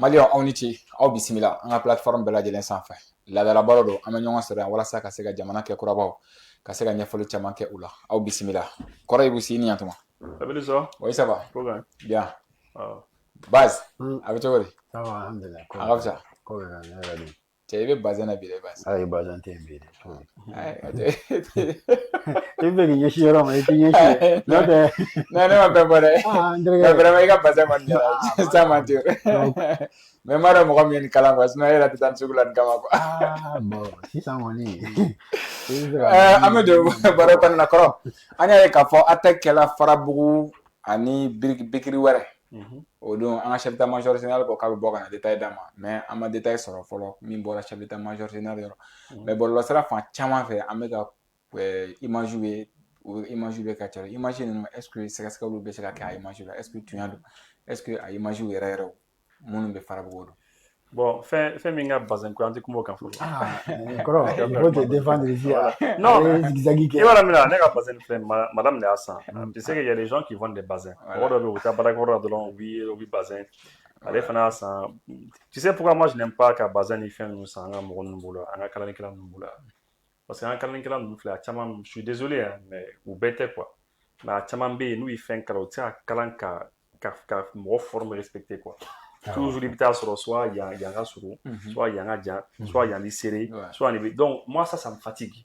Malio aw ni ce aw bisimila an ka plateforme bɛɛ lajɛlen sanfɛ laadala baro don an bɛ ɲɔgɔn sɔrɔ yan walasa ka se ka jamana kɛ kurabaw ka se ka ɲɛfɔli caman kɛ u la aw bisimila kɔrɔ ibu si ni yantuma oui ça va bien Baz a bɛ cogo di ça va alhamdulillah an ka fisa ko bɛ ka ne yɛrɛ de cɛ i bɛ bazɛn na bi dɛ Baz ayi bazɛn tɛ yen bi dɛ i bɛ k'i ɲɛsin yɔrɔ ma i t'i ɲɛsin n'o tɛ non ne ma fɛn fɔ dɛ n terikɛ mais vraiment i ka bazɛn kɔni jara ça mentir mais n b'a dɔn mɔgɔ min ye nin kalan quoi sinon e yɛrɛ tɛ taa nin sugu la nin kama quoi bon sisan kɔni an bɛ don baro kɔnɔna kɔrɔ an y'a ye k'a fɔ attaque kɛla Farabugu ani Bikiri wɛrɛ o don an ka chef d'état major général ko k'a bɛ bɔ ka na détail d'a ma mais an ma détail sɔrɔ fɔlɔ min bɔra chef d'état major général yɔrɔ mais bɔlɔlɔsira fan caman fɛ an bɛ ka image ye o image bɛ ka ca image ninnu est ce que sɛgɛsɛgɛliw bɛ se ka kɛ a image la est ce que tunya don est ce que a image yɛrɛ yɛrɛ minnu bɛ Farabugu don. Bon, fais minga bazin ko anti kumo kan fo. Koro, il faut te défendre ici. Non, et voilà, mais là, n'est pas bazin fait madame Léassan. Tu sais qu'il y a des gens qui vendent des bazins. Oui, bazin. Allez, fana ça. Tu sais pourquoi moi je n'aime pas qu'à bazin il fait nous ça en amoureux nous en kalanikala nous parce qu'en kalanikala nous fait je suis désolé hein, mais vous bêtez quoi. Mais chaman be nous il fait un carotte à kalanka ka mo forme respecté quoi. Toujours il soit il y a un rassurou, soit il y a un dja, soit il y a un serré, soit un donc moi ça me fatigue.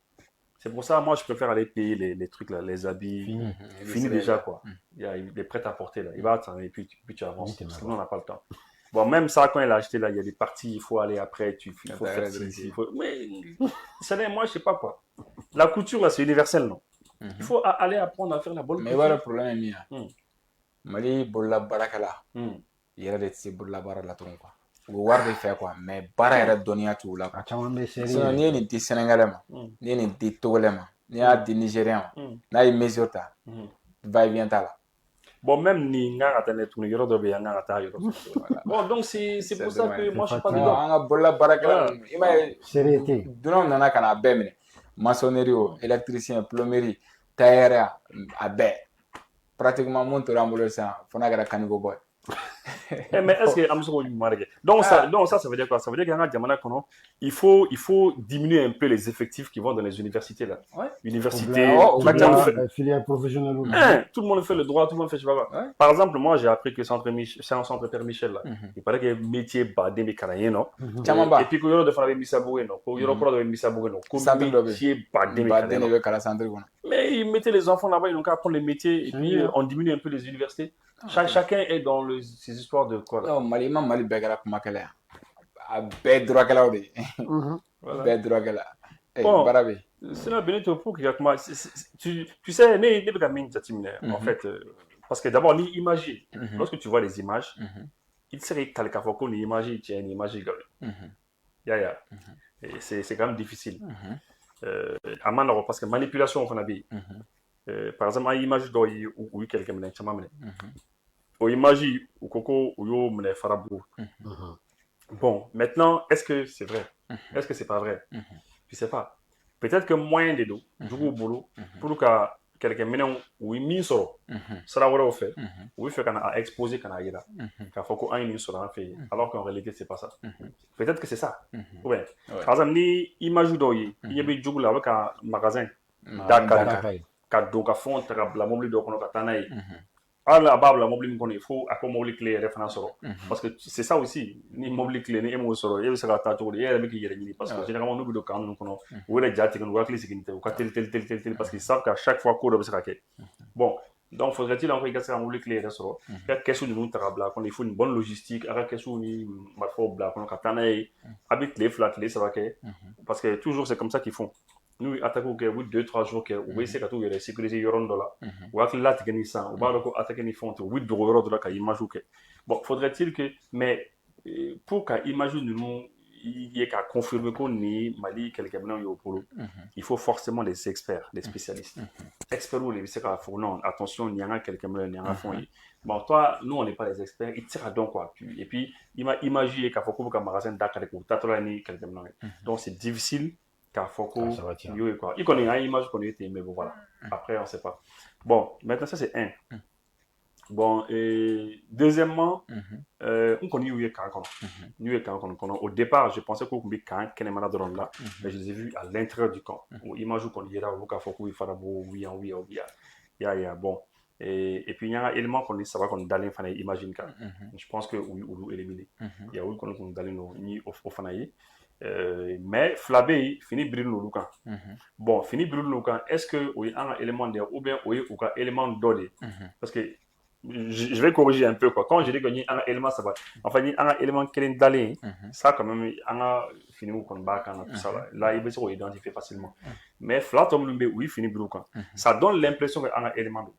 C'est pour ça moi je préfère aller payer les trucs là, les habits finis déjà quoi. Il y a des prêts à porter là, il va attendre et puis tu avances parce que nous on n'a pas le temps. Bon même ça quand il a acheté là, il y a des parties, il faut aller après, il faut faire ceci, mais ça moi je sais pas quoi. La couture là c'est universel non. Il faut aller apprendre à faire la bonne couture. Mais voilà le problème est mien. Mali bolla barakala. Yɛrɛ de tɛ se bololabaara la tugun quoi u bɛ wari de fɛ quoi mais baara yɛrɛ dɔnniya t'u la quoi sinon n'i ye nin di Sénégalais ma n'i ye nin di Togolais ma n'i y'a di Nigérien ma n'a ye mesure ta va et vient t'a la. Bon même ni n kan ka taa ne tuguni yɔrɔ dɔ bɛ yen an kan ka taa yɔrɔ sɔrɔ bon donc c'est pour ça que moi je suis pas dedans. an ka bololabaarakɛla ninnu i m'a ye dunanw nana ka na a bɛɛ minɛ maçonnerie o électricien plomberie tailleur a bɛɛ pratiquement mun tora an bolo sisan fo n'a kɛra caniveau boy. Mais est-ce que Amso donc ça veut dire quoi? Ça veut dire qu'en Diamana, il faut diminuer un peu les effectifs qui vont dans les universités là. Université, filière professionnelle. Tout le monde fait le droit, tout le monde fait je sais pas quoi. Par exemple, moi j'ai appris que c'est un centre Père Michel là. Il paraît que métier badé mais canadien non. Et puis que yoro de faire des misaboué non. Que yoro pro de misaboué non. Que métier badé mais canadien. Mais ils mettaient les enfants là-bas, ils n'ont qu'à apprendre les métiers et puis on diminue un peu les universités. Chacun est dans ces histoires de quoi là. Non, Mali bɛɛ kɛra kumakɛla yan a bɛɛ droitkɛlaw de ye bɛɛ droitkɛla baara bɛ yen. Sinon Benito pour qu'il y a comment tu sais ne bɛ ka min jateminɛ en fait parce que d'abord ni image lorsque tu vois les images il serait kali k'a fɔ ko nin image tiɲɛ nin image galon ya et c'est quand même difficile a ma nɔgɔ parce que manipulation fana bɛ yen par exemple an image dɔw ye u ye kɛlɛkɛ minɛ caman minɛ au image ou coco ou yo me Farabugu. Bon, maintenant, est-ce que c'est vrai? Est-ce que c'est pas vrai? Je sais pas. Peut-être que moyen de dos, du coup, boulot, pour que quelqu'un mène ou mis sur ça va fait, ou il fait qu'on a exposé qu'on a eu là, qu'il faut qu'on ait une sur un fait, alors qu'en réalité c'est pas ça. Peut-être que c'est ça. Ouais. Par exemple, ni image d'oeil, il y a des jours là avec un magasin, d'accord, donc à fond, tu as la mobile de Konokatanaï. La bable mobile il faut à mobile clé référence parce que c'est ça aussi ni mobile clé ni emo soro il sera tato il y a qui yere parce que généralement nous de quand nous kono ou les jati qu'on voit clé sécurité ou tel parce qu'ils savent qu'à chaque fois code sera que bon donc faudrait-il encore que ça mobile clé soro qu'est-ce que nous tabla qu'on il faut une bonne logistique avec qu'est-ce ni marfo bla qu'on katana habite les flat les ça va que parce que toujours c'est comme ça qu'ils font. Nous attaquons que 2-3 jours que oui c'est que tout est sécurisé yoron dollar ou avec là tu gagnes ça ou bah attaquer ni font 8 euros dollar qu'à image que bon faudrait-il que mais pour qu'à image nous il y ait qu'à confirmer qu'on est Mali quelqu'un maintenant au polo il faut forcément des experts des spécialistes experts ou les c'est qu'à faut non attention il y en a quelqu'un maintenant il y en a fond bon toi nous on n'est pas les experts il tire donc quoi et puis imaginer qu'à faut qu'on magasin d'accord avec t'as ni quelqu'un maintenant donc c'est difficile car faut quoi il connaît une image qu'on était mais bon voilà après on sait pas bon maintenant ça c'est un Bon, et deuxièmement, on connaît où il y a quand New York, au départ, je pensais qu'on pouvait quand même là, mais je les ai vus à l'intérieur du camp. Imagine qu'on y est là, au cas où il faut oui, oui, oui, bon. Et puis il y a un élément qu'on dit, ça va qu'on d'aller faire imagine quand. Je pense que ou éliminé. Il y a où qu'on d'aller ni au fanaï. Mais Flabé, fini brûle le camp. Bon, fini brûle le camp. Est-ce que oui, un élément de ou bien oui, ou un élément d'ordre? Parce que je vais corriger un peu quoi. Quand je dis qu'il y a un élément, ça va. Enfin, il y a un élément qui est d'aller, ça quand même, on a fini ou qu'on bat quand tout ça là. Là, il va se identifier facilement. Mais flat comme le oui, fini brûle quand. Ça donne l'impression qu'il y a un élément.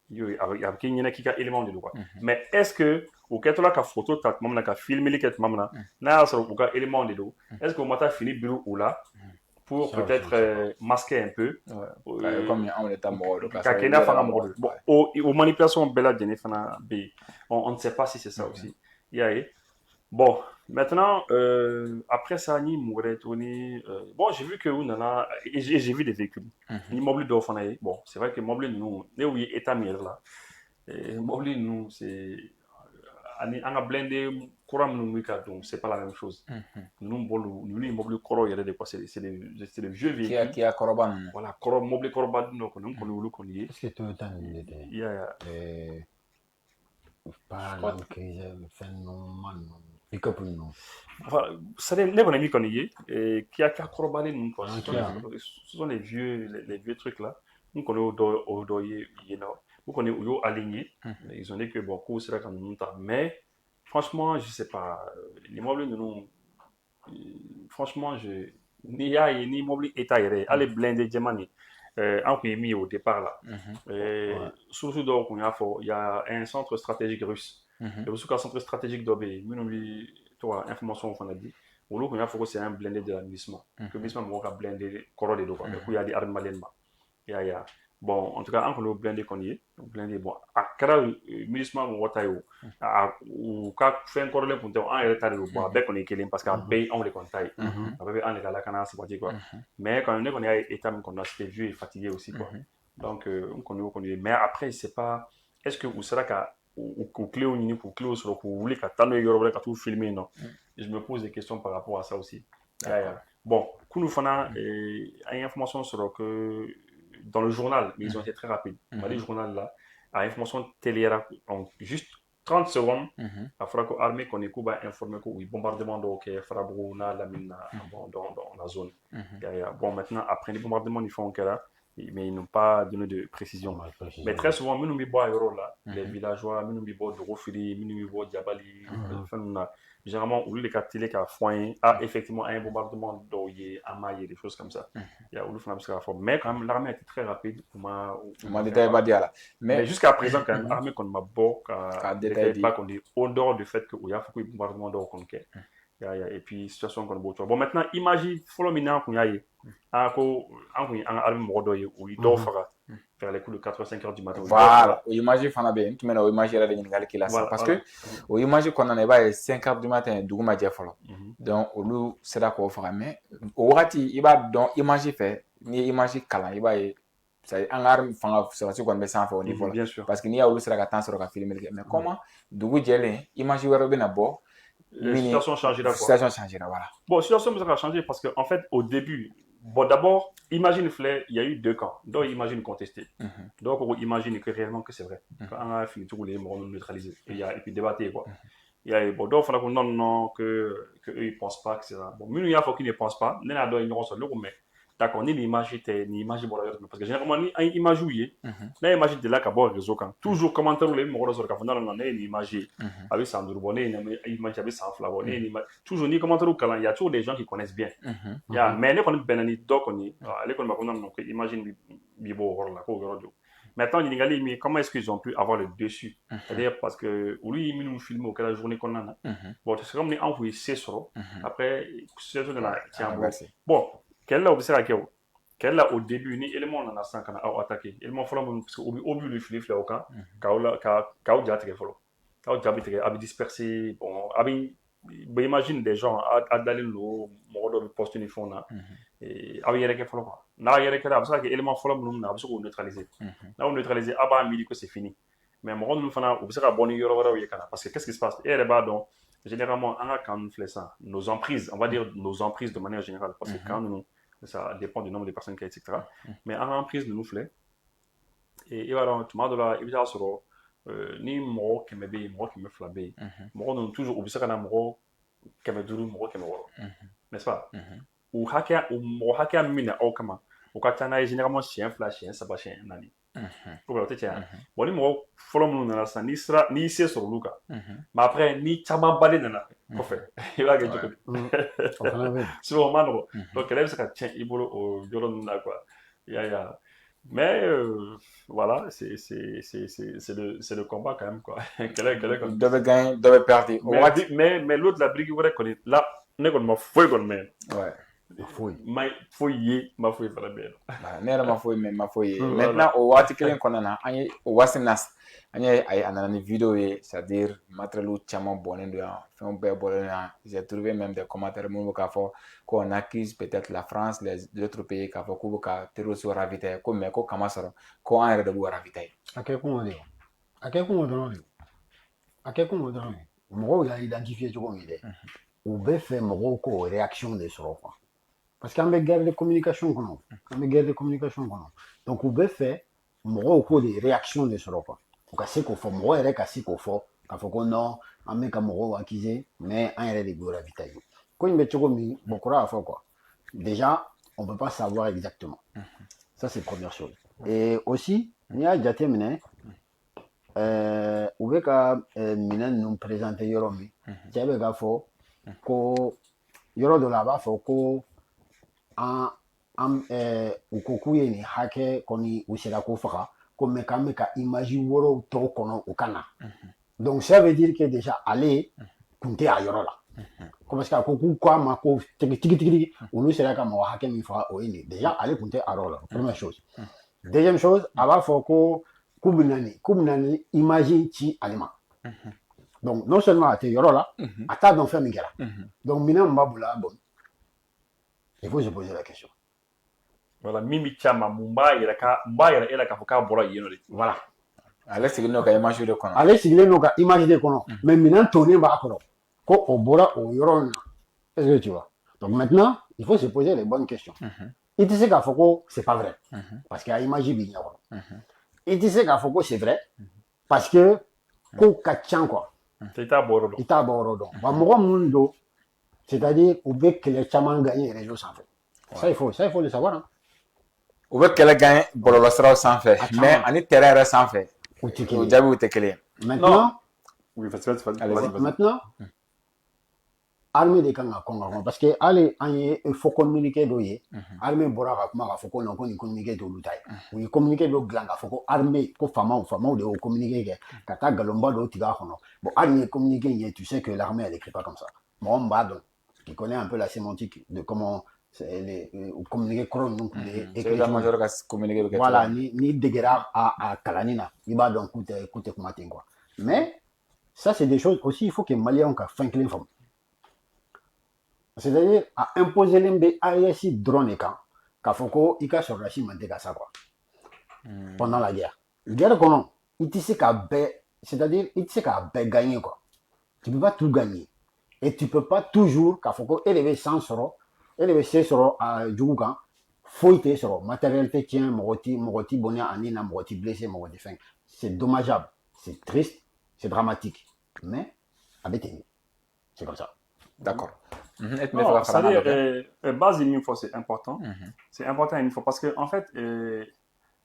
Il y a qui a élément de quoi. Mais est-ce que au cas où la photo t'as même la filmer les quatre même là, n'a sur au cas élément de l'eau. Est-ce qu'on m'a fini brûle ou là pour peut-être masquer un peu. Comme on est à mort. Bon, aux manipulations bella on ne sait pas si c'est ça aussi. Bon, maintenant, après ça, ni mourait bon, j'ai vu que j'ai vu des véhicules. Ni mobile d'offre, bon, c'est vrai que mobile nous, oui, état là. Mobile nous, c'est on a blindé courant nous donc c'est pas la même chose. Nous mobile courant il y a des quoi c'est des vieux véhicules qui a Koroban. voilà courant mobile courant nous connaît. Est-ce que Toyota nous était pas la crise phénomène pick-up non. Enfin, ça n'est pas qu'on y est qui a courant nous quoi. Ce sont les vieux trucs là. Nous connaît au doyer vous connaissez où aligné. Ils ont dit que bon coup c'est là quand nous mais franchement, je sais pas. L'immeuble de nous, franchement, ni immeuble état allez blindé Germany. En mis au départ là. Surtout donc il y a un centre stratégique russe. Et aussi qu'un centre stratégique d'obé, toi information on a dit. Au lieu qu'on a faut c'est un blindé de l'administration. Que l'administration va blindé corps de quoi. Mais il y a des armes maliennes. Bon, en tout cas, on peut blindé qu'on y est. Blindé, bon. À quel ministère on va ou quand fait encore les points, on est retardé au bois, bec on est killing parce qu'à bay on les contacts. Après, on est à la canard, c'est pas dit quoi. Mais quand on est état, on a été vieux et fatigué aussi quoi. Donc, on connaît. Mais après, c'est pas. Est-ce que vous serez qu'à ou clé au niveau pour clé sur le coup, vous voulez qu'à tant de euros qu'à tout filmer non. Je me pose des questions par rapport à ça aussi. Bon, nous faisons une information sur que dans le journal, mais ils ont été très rapides. Le journal là, à information télé, en juste 30 secondes, il faudra que l'armée qu'on écoute va informer que oui, bombardement donc Farabruna, la mine dans la zone. Bon, maintenant, après les bombardements, ils font là, mais ils n'ont pas donné de précision. Mais très souvent, nous nous là, les villageois, nous nous de Rofili, nous nous Diabali, généralement, où les cas télé qui a foin, effectivement un bombardement d'Oye, Amaye, des choses comme ça. Il y a mais quand même, l'armée a été très rapide. Mais jusqu'à présent, quand même, l'armée qu'on m'a beau, pas qu'on dit, au dehors du fait qu'il y a beaucoup de bombardements d'or qu'on fait. Et puis, situation qu'on a beau. Bon, maintenant, imagine, follow me qu'on y a un armée mordoye où il dort vers les coups de 4h-5h du matin. Voilà, imagine Fanabe, tu m'as imagine la ligne qui là parce que au imagine qu'on en est pas 5h du matin, Douguma Jeffolo. Donc, au lieu c'est d'accord faire mais au rati il va donc imagine fait, ni imagine kala, il va c'est un arme fanga c'est ce qu'on met sans faire au niveau là. Parce que ni a au lieu c'est la temps sur la filmer mais comment Dougou Jelé, imagine where ben abo. La situation changera. La situation changera, voilà. Bon, la situation va changer parce qu'en fait, au début, bon, d'abord, imagine il y a eu deux camps. Donc, imagine contester. Donc, on imagine que réellement que c'est vrai. Quand on a fini tous les morts neutralisés. Et puis débattre, quoi. Bon, donc, il faut que non, que eux, ils pensent pas que c'est ça. Bon, mais il y a faut qu'ils ne pensent pas. Nous, on ignorance le mais d'accord, ni l'image était, ni image parce que généralement, ni une image où il est. Là, image de là, qu'à bord réseau quand. Toujours commentaire les morts sur le café, non, ni image. Avec Sandro Bonnet, ni image avec Sanfla, toujours ni commentaire au calendrier. Il y a toujours des gens qui connaissent bien. Mais les connaissent bien, ni donc on y. Les connaissent pas, non, imagine, bibo, là, quoi, maintenant, mais comment est-ce qu'ils ont pu avoir le dessus? C'est-à-dire parce que lui, il nous filme au la journée qu'on a. Bon, c'est comme les envoyés, c'est sur. Après, c'est sur la tiens. Bon, quelle là, quelle là, au début, ni élément on a 5 ans à attaquer. Élément, parce qu'au but, le flip, là, au cas, quand déjà, tu as dispersé, bon, imagine des gens à d'aller l'eau, mon poste uniforme là, et à y aller follow quoi. Là, il y a que là, parce que l'élément follow nous, on a besoin de neutraliser. Là, on neutraliser, midi que c'est fini. mais mɔgɔ ninnu fana u bɛ se ka bɔ ni yɔrɔ wɛrɛw ye ka na parce que qu'est-ce qui se passe e yɛrɛ b'a dɔn généralement an ka kan ninnu filɛ sisan nos emprises on va dire nos emprises de manière générale parce que kan ninnu ça dépend du nombre de personnes qui etc mais an ka emprise ninnu filɛ i b'a dɔn tuma dɔ la i bɛ taa sɔrɔ ni mɔgɔ 100 bɛ yen mɔgɔ 200 bɛ yen mɔgɔ ninnu toujours u bɛ se ka na mɔgɔ 500 mɔgɔ 600 n'est-ce pas u mɔgɔ hakɛya min bɛ na aw kama u ka ca n'a ye généralement siɲɛ 2 siɲɛ 3 siɲɛ 4 pour que o tɛ caya bon ni mɔgɔ fɔlɔ minnu nana sisan n'i y'i se sɔrɔ olu kan mais après ni camanba de nana kɔfɛ i b'a kɛ cogo di sinon o ma nɔgɔ donc kɛlɛ bɛ se ka tiɲɛ i bolo o yɔrɔ ninnu na quoi ya mais voilà c'est le combat quand même quoi kɛlɛ kɔni dɔ bɛ gagner dɔ bɛ perdre o waati mais l'autre la brique wɛrɛ kɔni là ne kɔni ma foyi kɔni mɛn foyi ye ma foyi fana bɛ yen ne yɛrɛ ma foyi mɛn ma foyi ye maintenant o waati kelen kɔnɔna na an ye o Wassenas an ye a nana ni vidéo ye c'est à dire matériel caman bɔnnen don yan fɛnw bɛɛ bɔnnen don yan j'ai trouvé même des commentaires minnu bɛ k'a fɔ qu'on accuse peut-être la France les autres pays k'a fɔ k'u bɛ ka terroristes ravitailler ko mais ko kamasɔrɔ ko an yɛrɛ de b'u ravitailler a kɛ kun o de ye a kɛ kun o dɔrɔn de ye a kɛ kun o dɔrɔn de mɔgɔw y'a identifier cogo min dɛ u bɛ fɛ mɔgɔw k'o réaction de sɔrɔ quoi parce qu'an bɛ guerre de communication kɔnɔ donc u bɛ fɛ mɔgɔw k'o de réaction de sɔrɔ quoi u ka se k'o fɔ mɔgɔ yɛrɛ ka se k'o fɔ k'a fɔ ko non an bɛ ka mɔgɔw accuser mais an yɛrɛ de b'u ravitailler ko in bɛ cogo min bon kɔrɔ y'a fɔ quoi déjà on peut pas savoir exactement ça c'est première chose et aussi n'i y'a jateminɛ u bɛ ka minɛn ninnu présenter yɔrɔ min cɛ bɛ k'a fɔ ko yɔrɔ dɔ la a b'a fɔ ko u ko k'u ye nin hakɛ kɔni u sera k'o faga ko mais k'an bɛ ka image wɔɔrɔw tɔw kɔnɔ u ka na donc ça veut dire que déjà ale kun tɛ a yɔrɔ la ko parce que a ko k'u k'a ma ko tigitigi olu sera ka mɔgɔ hakɛ min faga o ye nin déjà ale kun tɛ a yɔrɔ la première chose deuxième chose a b'a fɔ ko k'u bɛna ni image ci ale ma donc non seulement a tɛ yɔrɔ la a t'a dɔn fɛn min kɛra donc minɛn min b'a bolo a bon il faut se poser la question voilà min bɛ ca ma mun b'a yɛrɛ e la k'a fɔ k'a bɔra yen nɔ de voilà ale sigilen don ka image de kɔnɔ ale sigilen don ka image de kɔnɔ mais minɛn tonnen b'a kɔrɔ ko o bɔra o yɔrɔ in na est-ce que tu vois donc maintenant il faut se poser les bonnes questions i tɛ se k'a fɔ ko c'est pas vrai parce que a image b'i ɲɛ kɔrɔ i tɛ se k'a fɔ ko c'est vrai parce que ko ka ca quoi i t'a bɔ yɔrɔ dɔn wa mɔgɔ minnu don c'est-à-dire u bɛ kɛlɛ caman gagner réseau sanfɛ ça il faut le savoir hein u bɛ kɛlɛ gagner bɔlɔlɔ siraw sanfɛ mais ani terrain yɛrɛ sanfɛ o jaabiw tɛ kelen ye maintenant maintenant armée de kan ka kɔn ka kɔn parce que hali an ye fɔ communiqué dɔ ye armée bɔra ka kuma k'a fɔ ko non ko nin communiqué t'olu ta ye u ye communiqué dɔ dilan k'a fɔ ko armée ko faamaw de y'o communiqué kɛ ka taa galonba dɔ tigɛ a kɔnɔ bon hali ni ye communiqué in ye tu sais que l'armée elle écrit pas comme ça mɔgɔ min b'a dɔn qui connaît un peu la sémantique de comment les communiqué kɔrɔ ninnu kun bɛ écrit-major ka communiqué bɛ kɛ voilà ni degera a kalanni na i b'a dɔn k'u tɛ kuma ten quoi mais ça c'est des choses aussi il faut que maliyɛnw ka fɛn kelen faamu c'est-à-dire a imposer len bɛ AES dɔrɔn de kan k'a fɔ ko i ka sɔrɔdasi man tɛ ka sa quoi pendant la guerre kɔnɔ i tɛ se k'a bɛɛ c'est-à-dire i tɛ se k'a bɛɛ gagner quoi tu peux pas tout gagner et tu peux pas toujours k'a fɔ ko e de bɛ san sɔrɔ e de bɛ se sɔrɔ a jugu kan foyi tɛ sɔrɔ matériel tɛ tiɲɛ mɔgɔ tɛ bɔnɛ a nin na mɔgɔ tɛ blessé mɔgɔ tɛ fɛn c'est dommageable c'est triste c'est dramatique mais a bɛ ten c'est comme ça d'accord non c'est-à-dire base min fɔ c'est important c'est important une fois parce que en fait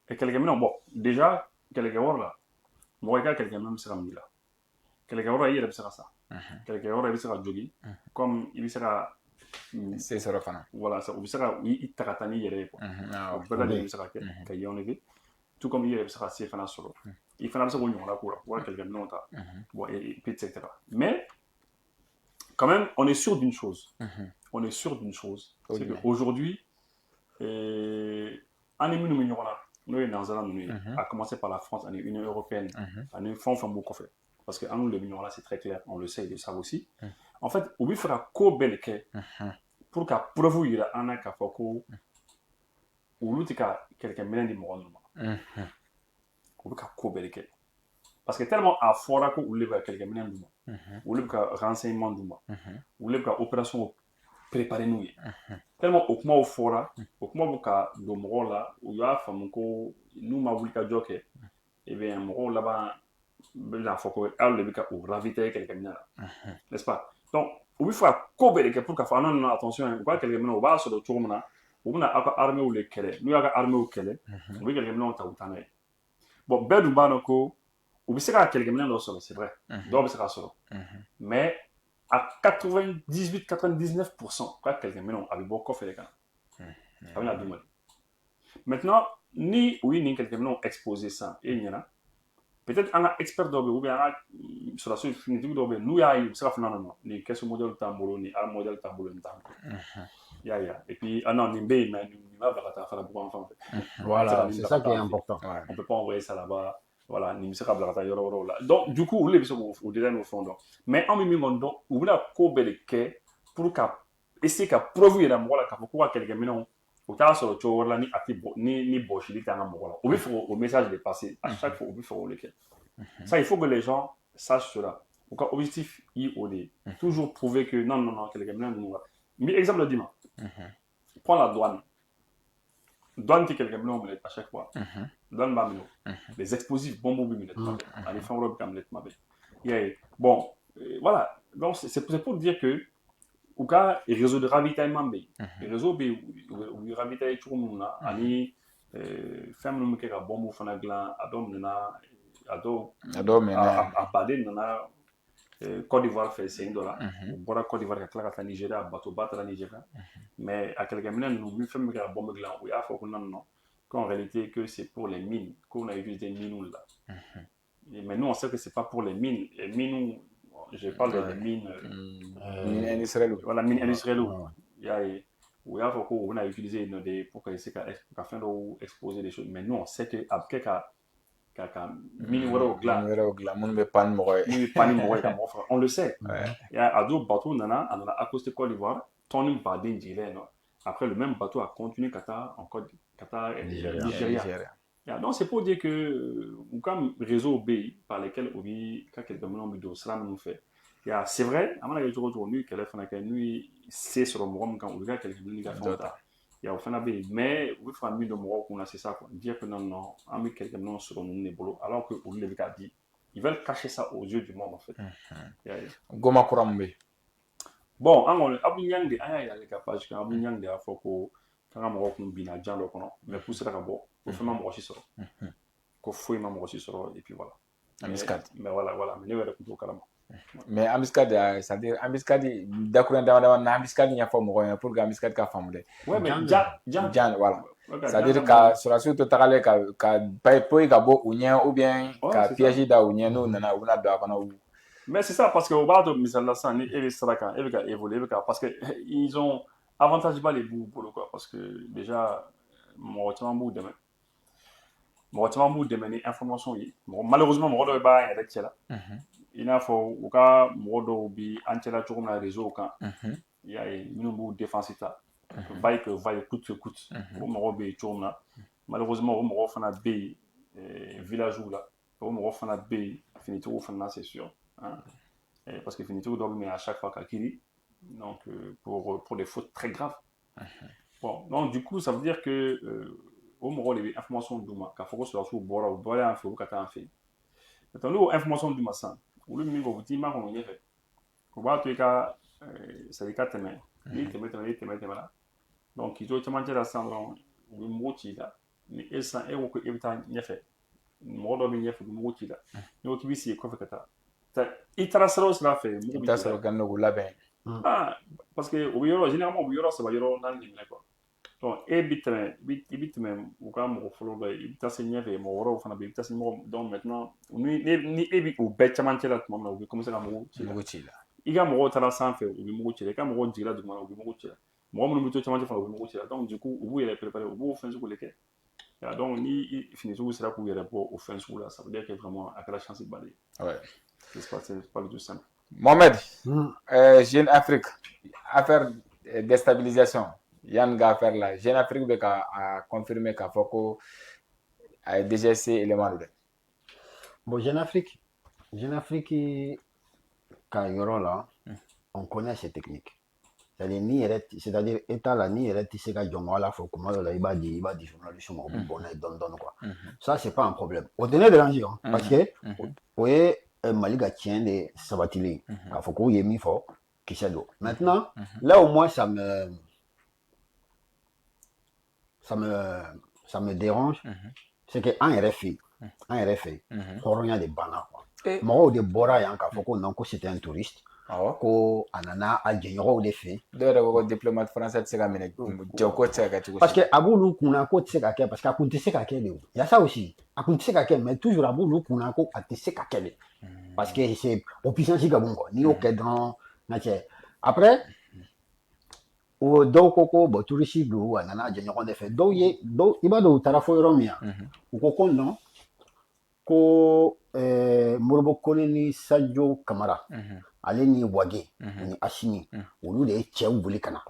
kɛlɛkɛminɛw bon déjà kɛlɛkɛyɔrɔ la mɔgɔ i ka kɛlɛkɛminɛw bɛ se ka min i la kɛlɛkɛyɔrɔ i yɛrɛ bɛ se ka sa kɛlɛkɛyɔrɔ i bɛ se ka jogi comme i bɛ se ka se sɔrɔ fana voilà u bɛ se ka i ta ka taa n'i yɛrɛ ye quoi o bɛɛ lajɛlen bɛ se ka kɛ ka i enlever tout comme i yɛrɛ bɛ se ka se fana sɔrɔ i fana bɛ se k'o ɲɔgɔnna k'o la u ka kɛlɛkɛminɛw ta bon et puis etc mais quand même, on est sûr d'une chose. On est sûr d'une chose. C'est qu'aujourd'hui, on est mieux nous est dans un à commencer par la France, on est Union européenne, on est fond beaucoup fait. Parce que nous le million là, c'est très clair, on le sait, ils le savent aussi. En fait, on veut faire un co-belke pour qu'à preuve il y a un cas foko ou l'autre cas quelqu'un mène des morts normalement. On veut qu'à co-belke. parce que tellement à fora ko olu bɛ kɛlɛkɛ minɛn d'u ma olu bɛ ka renseignement d'u ma olu bɛ ka opération préparer n'u ye tellement o kumaw fɔra o kuma bɛ ka don mɔgɔw la u y'a faamu ko n'u ma wuli ka jɔ kɛ eh bien mɔgɔw laban bɛna fɔ ko aw de bɛ ka u ravitailler kɛlɛkɛ minɛn na n'est-ce pas donc u bɛ fɛ ka ko bɛɛ de kɛ pour k'a fɔ non non attention u ka kɛlɛkɛ minɛnw u b'a sɔrɔ cogo min na u bɛna aw ka armée de kɛlɛ n'u y'a ka armée kɛlɛ u bɛ kɛlɛkɛ minɛnw ta u taa n'a ye bon bɛɛ dun b'a dɔn ko u bɛ se ka kɛlɛkɛ minɛn dɔ sɔrɔ c'est vrai dɔw bɛ se k'a sɔrɔ mais à 98-99% u ka kɛlɛkɛ minɛnw a bɛ bɔ kɔfɛ de ka na a bɛna d'u ma maintenant ni u ye nin kɛlɛkɛ minɛnw exposé sisan e ɲɛna peut-être an ka expert dɔw bɛ yen ou bien an ka sɔrɔdasi finitigi dɔw bɛ yen n'u y'a ye u bɛ se ka fɔ non non non nin caisse modèle t'an bolo nin arme modèle t'an bolo nin t'an bolo i y'a ye et puis ah non nin bɛ yen mais nin b'a bila ka taa farabugu an fan fɛ voilà c'est ça qui est important on peut pas envoyer ça là-bas voilà nin bɛ se ka bila ka taa yɔrɔ wɛrɛw la donc du coup olu de bɛ se k'o détail n'o fɛnw dɔn mais an bɛ min kɔni dɔn u bɛna ko bɛɛ de kɛ pour ka essayer ka preuve yɛrɛ mɔgɔ la k'a fɔ k'u ka kɛlɛkɛ minɛnw u t'a sɔrɔ cogo wɛrɛ la ni a tɛ bɔ ni bɔsili tɛ an ka mɔgɔ la u bɛ fɛ o message de passer à chaque fois u bɛ fɛ k'o de kɛ ça il faut que les gens sachent cela u ka objectif ye o de ye toujours prouver que non non non kɛlɛkɛ minɛn ninnu n bɛ exemple dɔ d'i ma prends la douane douane tɛ kɛlɛkɛ minɛnw minɛ à chaque fois douane b'a minɛ les explosifs bombes bɛ minɛ tuma bɛɛ ani fɛn wɛrɛw bɛ ka minɛ tuma bɛɛ i y'a ye bon voilà donc c'est pour dire que u ka réseau de ravitaillement bɛ yen réseau bɛ yen u bɛ ravitailler cogo minnu na ani fɛn minnu bɛ kɛ ka bombe fana dilan a dɔw minɛna a baden nana Côte d'Ivoire fɛ sen dɔ la u bɔra Côte d'Ivoire ka tila ka taa Nigéria bateau ba taara Nigéria mais a kɛlɛkɛ minɛn ninnu ni fɛn min bɛ kɛ ka bombe dilan u y'a fɔ ko non non qu'en réalité que c'est pour les mines qu'on a utilisé mines là mais nous on sait que c'est pas pour les mines je parle des mines industrielles voilà mines industrielles il y a u y'a fɔ ko u bɛna utiliser de pour que essayer ka fɛn dɔw exposer des choses mais nous on sait que a bɛ kɛ ka mini wɛrɛw dilan minnu bɛ pan ni mɔgɔ ye minnu bɛ pan ni mɔgɔ ye ka mɔgɔ faga on le sait a don bateau nana accosté Côte d'Ivoire tɔnni baden jiginna yen nɔ après le même bateau a continué ka taa Nigeria donc c'est pour dire que u ka réseau bɛ yen par lesquels u bɛ ka kɛlɛkɛ minɛnw bɛ don sira minnu fɛ c'est vrai a mana kɛ cogo o cogo n'u ye kɛlɛ fana kɛ n'u ye se sɔrɔ mɔgɔ min kan u bɛ ka kɛlɛkɛ minɛn ka fɛnw ta o fana bɛ yen mais u bɛ fɛ ka min don mɔgɔw kunna c'est ça quoi dire que non non an bɛ kɛlɛkɛ minɛnw sɔrɔ ninnu de bolo alors que olu de bɛ k'a di ils veulent cacher ça aux yeux du monde en fait Goma kura mun bɛ yen bon an kɔni Abu Niang de an y'a yira ale ka page kan Abu Niang de y'a fɔ ko k'an ka mɔgɔw kun binna jan dɔ kɔnɔ mais k'u sera ka bɔ ko fɛn ma mɔgɔ si sɔrɔ ko foyi ma mɔgɔ si sɔrɔ et puis voilà mais voilà mais ne yɛrɛ tun t'o kalama mais Amiskad c'est-à-dire Amiskad dakuruɲɛ dama dama na Amiskad ɲɛfɔ mɔgɔw ɲɛna pour que Amiskad ka faamu dɛ ouais mais Jan voilà c'est-à-dire ka sɔrɔdasiw to tagalen ka poyi ka bɔ u ɲɛ ou bien ka piège da u ɲɛ n'u nana u bɛna don a kɔnɔ mais c'est ça parce que o b'a to misali la sisan ni e bɛ sira kan e bɛ ka évoluer e bɛ ka parce que ils ont avantage ba de b'u bolo quoi parce que déjà mɔgɔ caman b'u dɛmɛ ni information ye malheureusement mɔgɔ dɔw b'a yɛrɛ cɛ la i n'a fɔ u ka mɔgɔ dɔw bi an cɛla cogo min na réseau kan i y'a ye minnu b'u défense ta vaille que vaille coûte que coûte o mɔgɔw bɛ yen cogo min na malheureusement o mɔgɔw fana bɛ yen villagew la o mɔgɔw fana bɛ yen finitigiw fana na c'est sûr parce que finitigiw dɔw bɛ minɛ à chaque fois ka kiiri donc pour des fautes très graves bon donc du coup ça veut dire que o mɔgɔw de bɛ information d'u ma k'a fɔ ko sɔrɔdasiw bɔra u bɔra yan fɛ u bɛ ka taa an fɛ yen maintenant n'o information d'u ma sisan olu min ko u t'i ma kɔnɔ ɲɛfɛ o b'a to i ka c'est à dire i ka tɛmɛ n'i tɛmɛna donc k'i to cɛmancɛ la sisan dɔrɔn u bɛ mugu ci i la ni e sisan e ko ko e bɛ taa ɲɛfɛ mɔgɔ dɔ bɛ ɲɛfɛ u bɛ mugu ci i la n'i ko k'i bɛ sigi kɔfɛ ka taa i taara sira o sira fɛ mugu bɛ ci i la i bɛ taa sɔrɔ ka n'o labɛn parce que u bɛ yɔrɔ généralement u bɛ yɔrɔ saba yɔrɔ naani de minɛ quoi donc e bɛ tɛmɛ u ka mɔgɔ fɔlɔ dɔ ye i bɛ taa se ɲɛfɛ mɔgɔ wɛrɛw fana bɛ yen i bɛ taa se ɲɔgɔn donc maintenant ni e bɛ u bɛɛ cɛmancɛ la tuma min na u bɛ commencer ka mugu ci i la i ka mɔgɔw taara sanfɛ u bɛ mugu ci i la i ka mɔgɔw jiginna duguma u bɛ mugu ci i la mɔgɔ minnu bɛ to cɛmancɛ fana u bɛ mugu ci i la donc du coup u b'u yɛrɛ préparer u b'o fɛn sugu de kɛ donc ni finitigiw sera k'u yɛrɛ bɔ o fɛn sugu la ça veut dire que vraiment a kɛra chance ba de ye c'est pas du tout simple. Mohamed Jeune Afrique affaire déstabilisation yan ga affaire la Jeune Afrique bɛ ka confirmer k'a fɔ ko a ye DGC élément do dɛ Bon, Jeune Afrique, quand là, on connaît ces techniques. C'est-à-dire, État là, ni État, c'est qu'à Djongo, là, faut comment là, il va dire, journaliste, bon, donne, quoi. Ça, c'est pas un problème. Au dernier déranger, parce que, vous voyez, Maliga tient des sabatili. Il faut qu'on y ait mis fort, qui c'est d'eau. Maintenant, là, au moins, ça me dérange, c'est qu'en RFI, il y a des bananes, quoi. Moi, des bora, il y a un que c'était un touriste. Ko anana a jɛɲɔgɔnw de fɛ ko diplomate français tɛ se ka minɛ jɛko tɛ se ka kɛ cogo parce que a b'olu kunna ko tɛ se ka kɛ parce que a kun tɛ se ka kɛ de il y a ça aussi a kun tɛ se ka kɛ mais toujours a b'olu kunna ko a tɛ se ka kɛ de parce que c'est o puissance ka bon quoi n'i y'o kɛ dɔrɔn na cɛ après o dɔw ko bon touriste don a nana a jɛɲɔgɔn de fɛ dɔw i b'a dɔn u taara fɔ yɔrɔ min u ko non ko Modibo Kone ni Sadio Kamara ale ni Wage ni Assimi olu de ye cɛw boli ka na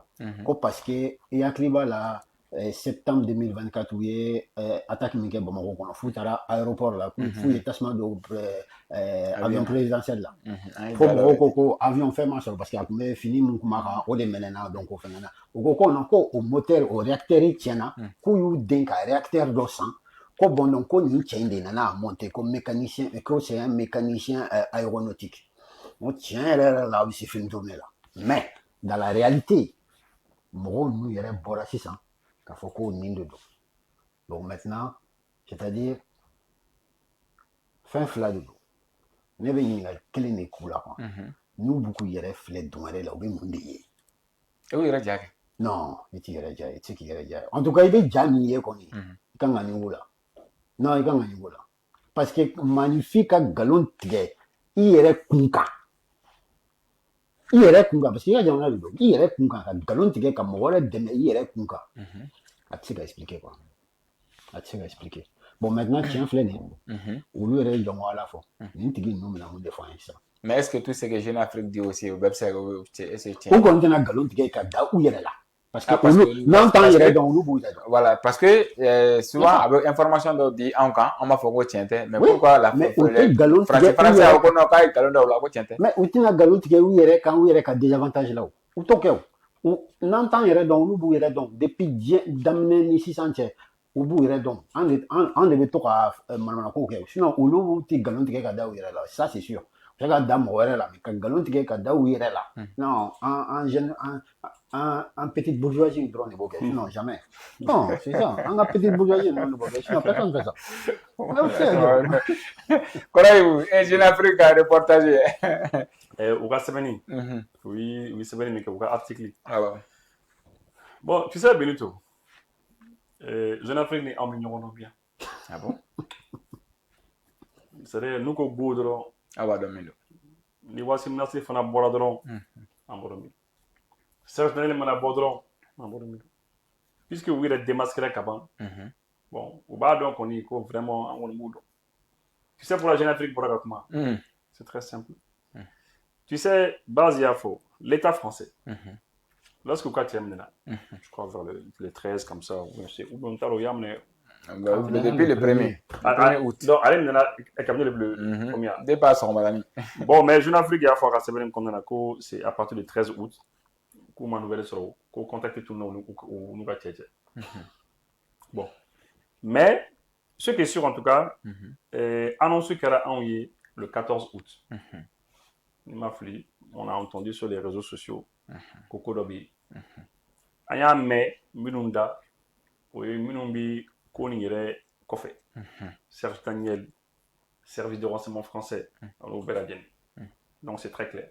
ko parce que i hakili b'a la septembre 2024 u ye attaque min kɛ Bamakɔ kɔnɔ f'u taara aéroport la f'u ye tasuma don avion présidentiel la fo mɔgɔw ko avion fɛn ma sɔrɔ parce que a tun bɛ fini min kun b'a kan o de mɛnɛna donc o fɛngɛna u ko non ko o moteur o réacteur tiɲɛna k'u y'u den ka réacteur dɔ san ko bon donc ko nin cɛ in de nana a monter ko mécanicien ko c'est un mécanicien aéronautique on tient là aussi fait une tournée là mais dans la réalité mɔgɔw n'u yɛrɛ bɔra sisan k'a fɔ ko nin de don donc maintenant c'est-à-dire fɛn fila de don ne bɛ ɲininkali kelen de k'u la quoi n'u b'u k'u yɛrɛ filɛ don wɛrɛ la u bɛ mun de ye u yɛrɛ ja kɛ non i t'i yɛrɛ ja ye i tɛ se k'i yɛrɛ ja ye en tout cas i bɛ ja min ye kɔni i kan ka nin k'o la non i kan ka nin k'o la parce que maanifin ka nkalon tigɛ i yɛrɛ kun kan i yɛrɛ kun kan parce que i ka jamana de don i yɛrɛ kun kan ka nkalon tigɛ ka mɔgɔ wɛrɛ dɛmɛ i yɛrɛ kun kan a tɛ se ka expliquer quoi a tɛ se ka expliquer bon maintenant tiɲɛ filɛ nin ye olu yɛrɛ ye jɔnko ala fɔ nin tigi ninnu bɛna mun de fɔ an ye sisan mais est-ce que tout ce que Jeune Afrique dit aussi o bɛɛ bɛ se ka est-ce que u kɔni tɛna nkalon tigɛ ka da u yɛrɛ la parce que olu n'an t'an yɛrɛ dɔn olu b'u yɛrɛ dɔn voilà parce que souvent a bɛ information dɔ di anw kan an b'a fɔ ko tiɲɛ tɛ mais pourquoi la mais u tɛ nkalon tigɛ français a ko non k'a ye nkalon da u la ko tiɲɛ tɛ mais u tɛna nkalon tigɛ u yɛrɛ ka désavantage la u t'o kɛ o n'an t'an yɛrɛ dɔn olu b'u yɛrɛ dɔn depuis diɲɛ daminɛ ni sisan cɛ u b'u yɛrɛ dɔn an de bɛ to ka manamanakow kɛ sinon olu tɛ nkalon tigɛ ka da u yɛrɛ la ça c'est sûr u bɛ se ka da mɔgɔ wɛrɛ la mais ka nkalon tigɛ ka da u yɛrɛ la non en petite bourgeoisie dɔrɔn de b'o kɛ sinon jamais non c'est ça an ka petite bourgeoisie dɔrɔn de b'o kɛ sinon personne ne fait ça kɔrɔ ye Jeune Afrique ka reportage u ka sɛbɛnni u ye sɛbɛnni min kɛ u ka article bon tu sais Benito Jeune Afrique ni anw bɛ ɲɔgɔn dɔn bien ah bon c'est à dire n'u ko go dɔrɔn aw b'a dɔn min don ni Wassim Nasri fana bɔra dɔrɔn an bɔra min Serge Gnabry mana bɔ dɔrɔn an bɔra min puisque u yɛrɛ démasquera ka ban bon u b'a dɔn kɔni ko vraiment an kɔni b'u dɔn tu sais pour la Jeune Afrique bɔra ka kuma c'est très simple tu sais Baz y'a fɔ l'État français lorsque u ka cɛ minɛna je crois vers le 13 comme ça ou bien n t'a dɔn u y'a minɛ depuis le premier août donc ale minɛna kabini le combien depuis a sɔgɔmadanin bon mais Jeune Afrique y'a fɔ a ka sɛbɛnni kɔnɔna na ko c'est à partir du 13 août k'u ma nouvelle sɔrɔ ko contacter tout le monde n'u ka cɛ bon mais ce qui est sûr en tout cas annonce kɛra anw ye le 14 août ni ma fili on a entendu sur les réseaux sociaux ko ko dɔ bɛ yen an y'a mɛn minnu da o ye minnu bɛ ko nin yɛrɛ kɔfɛ Serge Daniel service de renseignement français olu bɛɛ lajɛlen donc c'est très clair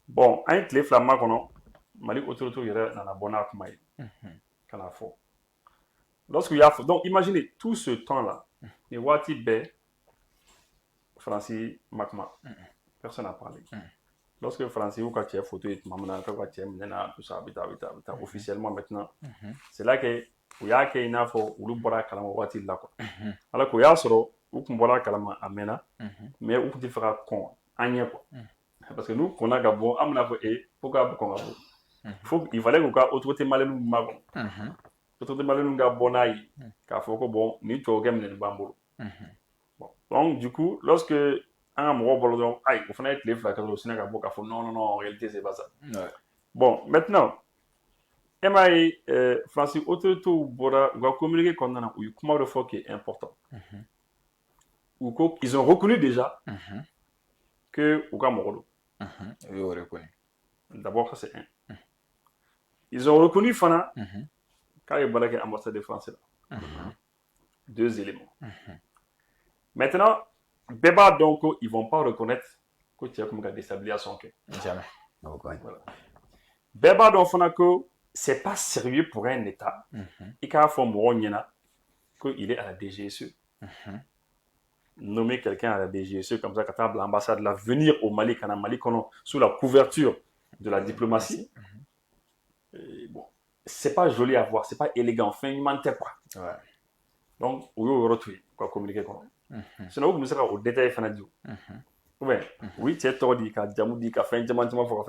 bon an ye tile fila ma kɔnɔ Mali autorité yɛrɛ nana bɔ n'a kuma ye ka n'a fɔ lorsque y'a fɔ donc imaginez tout ce temps là nin waati bɛɛ Faransi ma kuma personne n'a parlé lorsque Faransi y'u ka cɛ photo ye tuma min na k'u ka cɛ minɛna tout ça a bɛ taa officiellement maintenant c'est là que u y'a kɛ i n'a fɔ olu bɔra kalama waati la quoi alors que o y'a sɔrɔ u tun bɔra kalama a mɛnna mais u tun tɛ fɛ ka kɔn an ɲɛ quoi parce que n'u kɔnna ka bɔ an bɛna fɔ pourquoi a bɛ kɔn ka bɔ faut il fallait k'u ka autorité malienne makɔnɔ autorité malienne ka bɔ n'a ye k'a fɔ ko bon nin tubabu kɛ minɛni b'an bolo bon Donc, du coup, lorsque un mot bolodon, aïe, il faut que les flaques au Sénégal, non, en réalité, c'est pas ça. Ouais. Bon, maintenant, MAI, Francis, auto va communiquer qu'on a eu comment le fois qui est important. Ou ils ont reconnu déjà que Ouga Morodo. Oui, on reconnaît. D'abord, ça c'est un. Ils ont reconnu Fana quand il y a l'ambassade français là. 2 éléments. Maintenant, Beba donc, ils ne vont pas reconnaître que tu as comme déstabilisé son cœur. Jamais. Okay. Voilà. Beba donc, Fana, que c'est pas sérieux pour un État. Et quand il qu'il est à la DGSE. Nommer quelqu'un à la DGSE comme ça, quand l'ambassade là, venir au Mali, quand Mali, sous la couverture de la diplomatie. Bon, c'est pas joli à voir, c'est pas élégant, enfin, il mentait quoi. Ouais. Donc, on va quoi communiquer quoi. Sinon, vous me savez au détail fanadio. Oui, tu es tort dit qu'à Djamou dit qu'à fin de fort,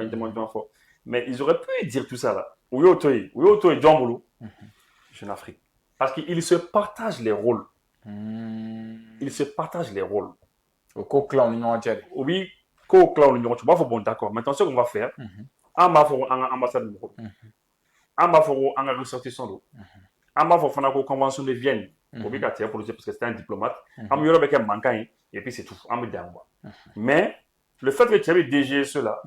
mais ils auraient pu dire tout ça là. Oui, Djamboulou, Jeune Afrique. Parce qu'ils se partagent les rôles. Ils se partagent les rôles. Au co-clan, on a dit. Oui, co-clan, on a dit. Bon, d'accord. Maintenant, ce qu'on va faire, on va faire une ambassade de Moro. On va faire une ressortissant d'eau. On va faire une convention de Vienne. Au but parce que c'était un diplomate. On va faire un manquant et puis c'est tout. On va dire. Mais le fait que tu avais DGSE là,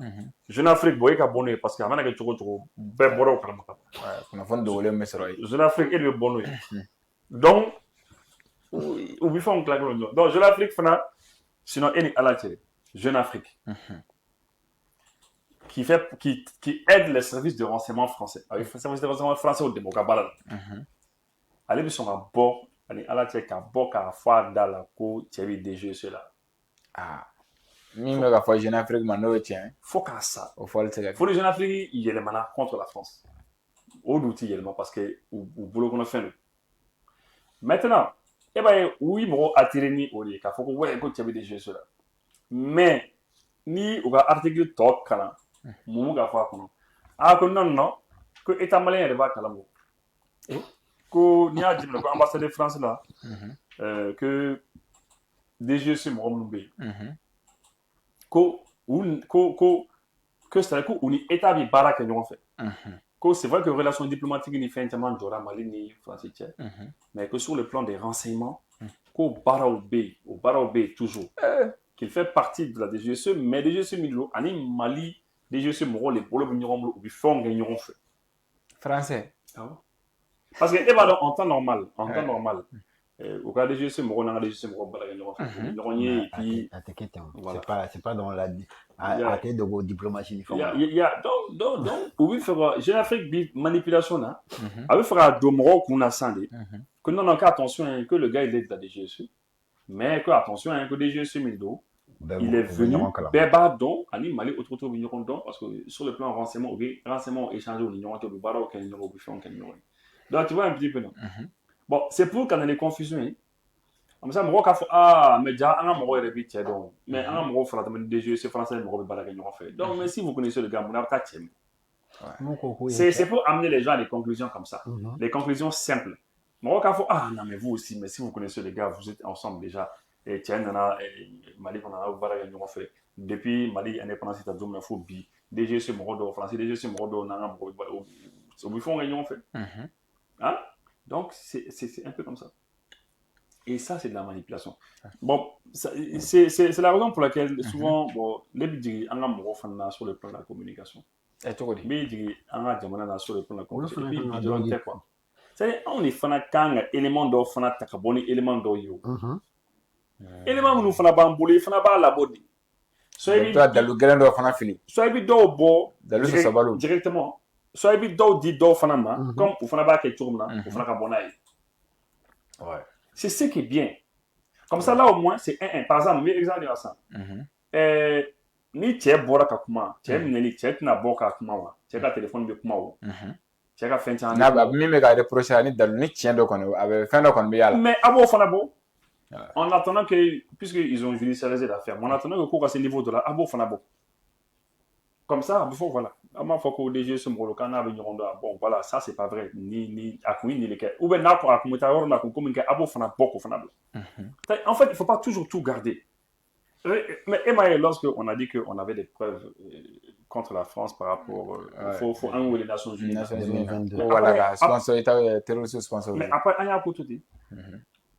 Jeune Afrique, vous voyez qu'à bonnet parce qu'il y a un trop ben bon au calme. Jeune Afrique est le bonnet. Donc, ou bien on claque le nom. Donc Jeune Afrique fana, sinon elle est à la télé. Jeune Afrique. Qui aide les services de renseignement français. Avec les services de renseignement français au démocrate. Allez, ils sont à bord, allez, à la télé, à bord, à faire dans la cour, tu as vu DGSE là. Ah. Même la fois Jeune Afrique, maintenant, tiens. Faut qu'à ça. Faut les Jeunes Afrique, il y a les manas contre la France. Au outil également, parce que, au boulot qu'on a fait. Maintenant, eh ben, oui, bon, attirer ni au lieu, car faut que, ouais, écoute, tu as vu DGSE là. Mais, ni, ou article top, quand Moumou Gafa, ah, que non, que état malien est pas calamo. Que, ni a dit, que l'ambassade de France là, que DGSE m'a remonté. Que c'est que on est établi barak que nous fait. Que c'est vrai que relations diplomatiques ni fait entièrement Dora Mali ni français mais que sur le plan des renseignements qu'au Baraoubé toujours qu'il fait partie de la DGSE mais DGSE Milo ani Mali DGSE Moro les bolo veniront ou bifon gagneront fait français parce que en temps normal au cas DGSE Moro n'a DGSE Moro balagneront fait et puis c'est pas dans la tête de vos diplomatie donc oui faire Jeune Afrique manipulation là avec faire Domro qu'on a sandé que non attention que le gars il est de la DGSE mais que attention que DGSE Mildo il est venu Beba donc ani Mali autre vigneron donc parce que sur le plan renseignement échangé au vigneron de Baro qu'un vigneron bouffon qu'un vigneron donc tu vois un petit peu non bon c'est pour qu'on ait les confusions comme ça Moro mais déjà un Moro est répété donc mais un Moro fera de DGSE français Moro Bala vigneron fait donc mais si vous connaissez le gars mon pas c'est pour amener les gens à des conclusions comme ça des conclusions simples Moro non mais vous aussi mais si vous connaissez les gars vous êtes ensemble déjà et tiens Mali on a Bala vigneron fait depuis Mali indépendance c'est à faut bi DGSE Moro français DGSE Moro n'a Moro au bouffon vigneron fait hein donc c'est un peu comme ça. Et ça, c'est de la manipulation. Bon, c'est la raison pour laquelle souvent, bon, les bidjis, on a sur le plan de la communication. Et tout dit. Bidjis, on a sur le plan de la communication. Et puis, bidjis, quoi. C'est-à-dire, on est fan de élément d'eau, fan de takaboni, élément d'eau yo. Élément nous fan bamboulé, fan ba la body. Soit dans le grain d'eau fan fini. Soit d'eau bo directement. Soit d'eau dit d'eau fan ma, comme ou fan ba quelque chose là, ou fan kabonai. Ouais. C'est ce qui est bien. Comme ça, là, au moins, c'est un. Par exemple, mais exemple de ça. Ni tu es bora kakuma, tu es mineli, tu es na boka kakuma, tu es téléphone de kuma, tu es fait un. Na même gars de prochain ni dalu ni tient donc on avait fin donc on biala. Mais abo fanabo. En attendant que puisqu'ils ont judiciarisé l'affaire, en attendant que quoi à ce niveau de là, abo fanabo. comme ça, il faut, voilà. Il faut que les jeux se moulent quand on a venu rondeur. Bon, voilà, ça, c'est pas vrai. Ni à quoi, ni les cas. Ou bien, n'a pas à commenter, on a comme un abo, on a beaucoup, on a. En fait, il faut pas toujours tout garder. Mais Emma, lorsqu'on a dit qu'on avait des preuves contre la France par rapport faut enlever les Nations Unies. Nations Unies. 2022. Voilà, sponsor terroriste sponsor. Mais après, il y a un peu tout dit.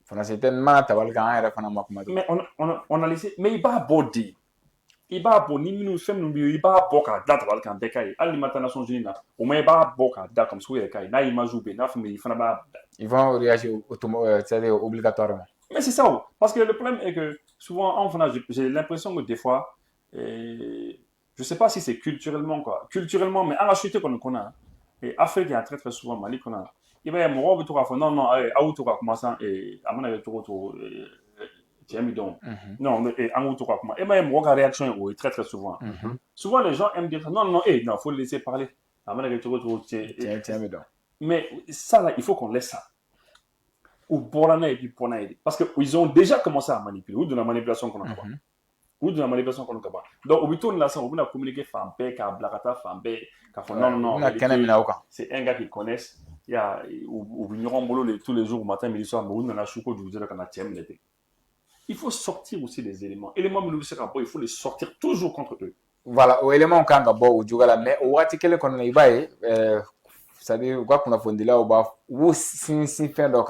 Fana c'était mana tabal kan ayara fana makuma. Mais on a laissé. Mais il va body. Il va body. Ni nous sommes nous il va boka date tabal kan décaille. Ali mata Nations Unies là. Au moins il va boka date comme ça il décaille. Na il majoube. Na fait il fana ba. Ils vont réagir c'est-à-dire obligatoirement. Mais c'est ça. Parce que le problème est que souvent en France j'ai l'impression que des fois je sais pas si c'est culturellement quoi. Culturellement mais en la chute qu'on a. Et Afrique il y a très souvent Mali qu'on a. Il va y avoir un peu non autour comment ça et à mon avis tout Jamie donc non et en autour comment et même moi réaction oui très souvent souvent les gens aiment dire non non faut le laisser parler à mon avis tout Jamie donc mais ça là il faut qu'on laisse ça ou pour l'année et puis pour l'année parce que ils ont déjà commencé à manipuler ou de la manipulation qu'on a ou de la manipulation qu'on a donc au bout de là ça on va communiquer femme paix car blacata femme paix car non c'est un gars qu'ils connaissent il y a ou vigneron boulot tous les jours matin midi soir mais on a chouko du dire qu'on a tiens l'été il faut sortir aussi des éléments mais il faut les sortir toujours contre eux voilà au élément quand ga bo jugala mais o wati kele kon na ibaye c'est-à-dire quoi qu'on a fondé là au bas ou si fait donc